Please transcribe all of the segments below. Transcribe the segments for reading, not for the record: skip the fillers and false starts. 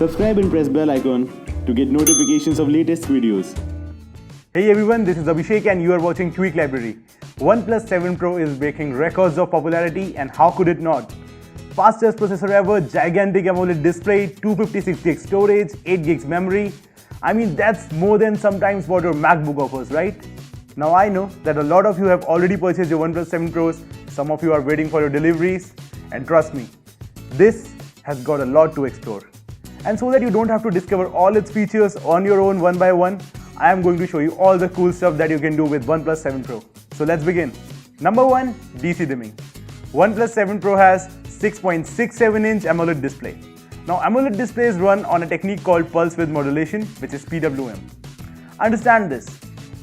Subscribe and press bell icon to get notifications of latest videos. Hey everyone, this is Abhishek and you are watching Tweak Library. OnePlus 7 Pro is breaking records of popularity, and how could it not? Fastest processor ever, gigantic AMOLED display, 256 GB storage, 8 GB memory. I mean, that's more than sometimes what your MacBook offers, right? Now I know that a lot of you have already purchased your OnePlus 7 Pros, some of you are waiting for your deliveries, and trust me, this has got a lot to explore. And so that you don't have to discover all its features on your own one by one, I am going to show you all the cool stuff that you can do with OnePlus 7 Pro. So let's begin. Number 1. DC dimming. OnePlus 7 Pro has 6.67-inch AMOLED display. Now AMOLED displays run on a technique called pulse width modulation, which is PWM. Understand this,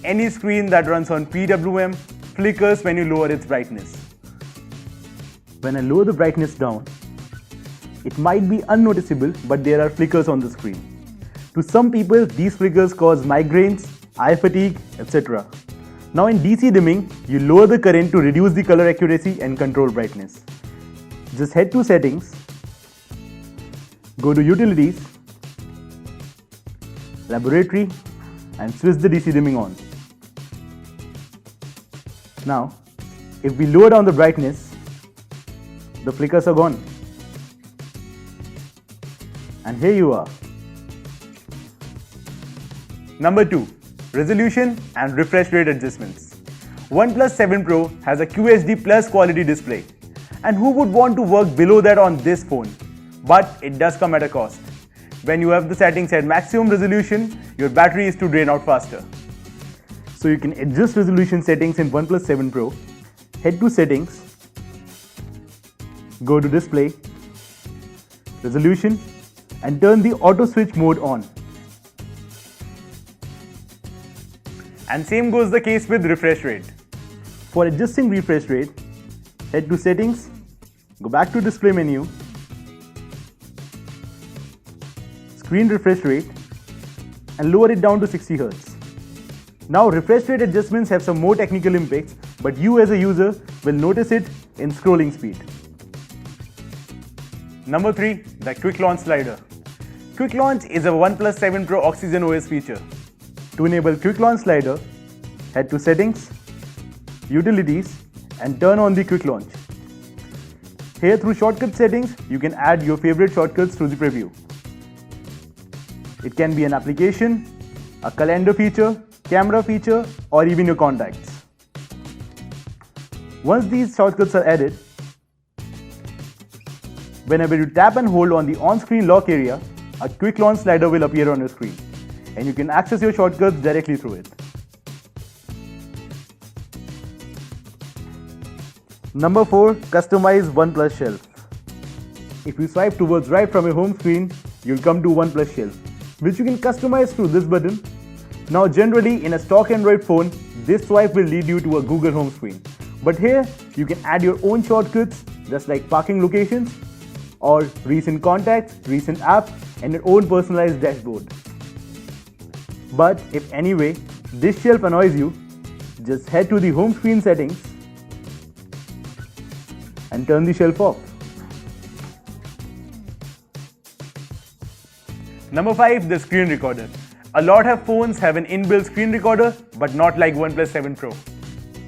any screen that runs on PWM flickers when you lower its brightness. When I lower the brightness down, it might be unnoticeable, but there are flickers on the screen. To some people, these flickers cause migraines, eye fatigue, etc. Now in DC dimming, you lower the current to reduce the color accuracy and control brightness. Just head to settings, go to utilities, laboratory, and switch the DC dimming on. Now, if we lower down the brightness, the flickers are gone. And here you are. Number 2. Resolution and refresh rate adjustments. OnePlus 7 Pro has a QHD Plus quality display. And who would want to work below that on this phone? But it does come at a cost. When you have the settings at maximum resolution, your battery is to drain out faster. So you can adjust resolution settings in OnePlus 7 Pro. Head to settings, go to display, resolution, and turn the auto switch mode on. And same goes the case with refresh rate. For adjusting refresh rate, head to settings, go back to display menu, screen refresh rate, and lower it down to 60 Hz. Now refresh rate adjustments have some more technical impacts, but you as a user will notice it in scrolling speed. Number 3. The Quick Launch Slider. Quick Launch is a OnePlus 7 Pro Oxygen OS feature. To enable Quick Launch Slider, head to Settings, Utilities, and turn on the Quick Launch. Here through Shortcut Settings, you can add your favorite shortcuts to the preview. It can be an application, a calendar feature, camera feature, or even your contacts. Once these shortcuts are added, whenever you tap and hold on the on-screen lock area, a Quick Launch Slider will appear on your screen, and you can access your shortcuts directly through it. Number 4. Customize OnePlus Shelf. If you swipe towards right from your home screen, you'll come to OnePlus Shelf, which you can customize through this button. Now generally in a stock Android phone, this swipe will lead you to a Google home screen. But here, you can add your own shortcuts, just like parking locations, or recent contacts, recent apps, and your own personalized dashboard. But if anyway this shelf annoys you, just head to the home screen settings and turn the shelf off. Number 5. The Screen Recorder. A lot of phones have an inbuilt screen recorder, but not like OnePlus 7 Pro.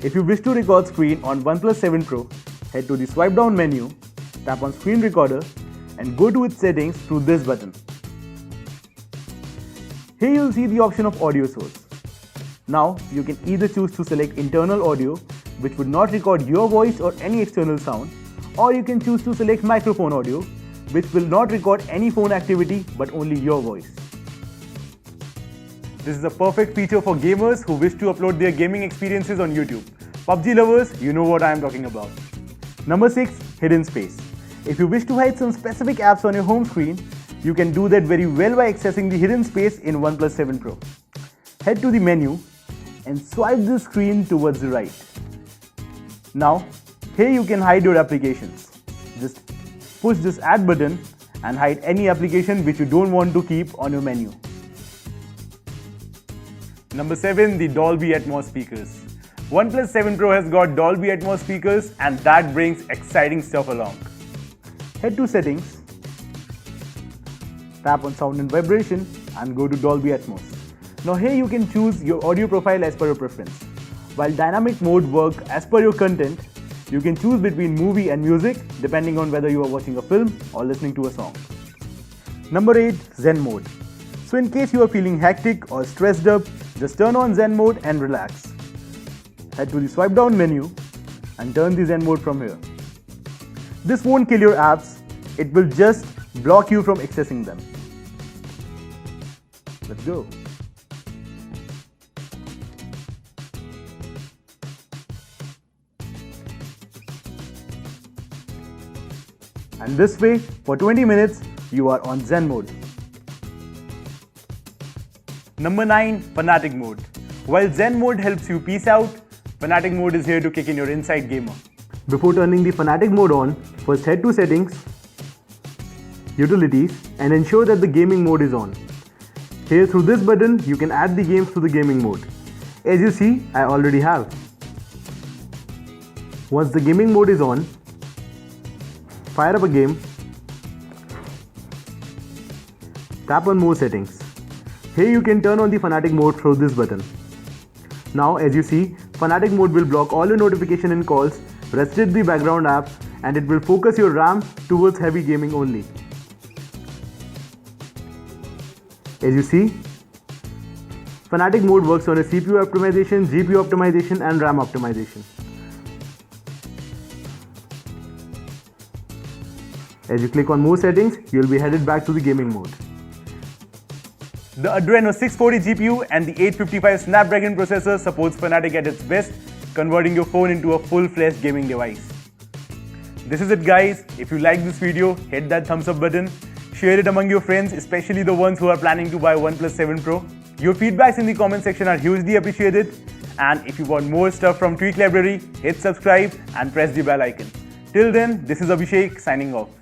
If you wish to record screen on OnePlus 7 Pro, head to the swipe down menu, tap on Screen Recorder, and go to its settings through this button. Here you'll see the option of audio source. Now you can either choose to select internal audio, which would not record your voice or any external sound, or you can choose to select microphone audio, which will not record any phone activity but only your voice. This is a perfect feature for gamers who wish to upload their gaming experiences on YouTube. PUBG lovers, you know what I am talking about. Number 6. Hidden space. If you wish to hide some specific apps on your home screen, you can do that very well by accessing the hidden space in OnePlus 7 Pro. Head to the menu and swipe the screen towards the right. Now, here you can hide your applications. Just push this add button and hide any application which you don't want to keep on your menu. Number 7. The Dolby Atmos speakers. OnePlus 7 Pro has got Dolby Atmos speakers, and that brings exciting stuff along. Head to Settings, Tap on sound and vibration and go to Dolby Atmos. Now here you can choose your audio profile as per your preference. While dynamic mode works as per your content, you can choose between movie and music depending on whether you are watching a film or listening to a song. Number 8. Zen Mode. So in case you are feeling hectic or stressed up, just turn on Zen Mode and relax. Head to the swipe down menu and turn the Zen Mode from here. This won't kill your apps, it will just block you from accessing them. Let's go. And this way, for 20 minutes, you are on Zen Mode. Number 9. Fnatic Mode. While Zen Mode helps you peace out, Fnatic Mode is here to kick in your inside gamer. Before turning the Fnatic Mode on, first head to Settings, Utilities, and ensure that the gaming mode is on. Here through this button, you can add the games to the gaming mode. As you see, I already have. Once the gaming mode is on, fire up a game, tap on More Settings. Here you can turn on the Fnatic Mode through this button. Now as you see, Fnatic Mode will block all your notification and calls, restrict the background apps, and it will focus your RAM towards heavy gaming only. As you see, Fnatic Mode works on a CPU optimization, GPU optimization, and RAM optimization. As you click on More Settings, you will be headed back to the gaming mode. The Adreno 640 GPU and the 855 Snapdragon processor supports Fnatic at its best, converting your phone into a full-fledged gaming device. This is it guys. If you like this video, hit that thumbs up button. Share it among your friends, especially the ones who are planning to buy OnePlus 7 Pro. Your feedbacks in the comment section are hugely appreciated. And if you want more stuff from Tweak Library, hit subscribe and press the bell icon. Till then, this is Abhishek signing off.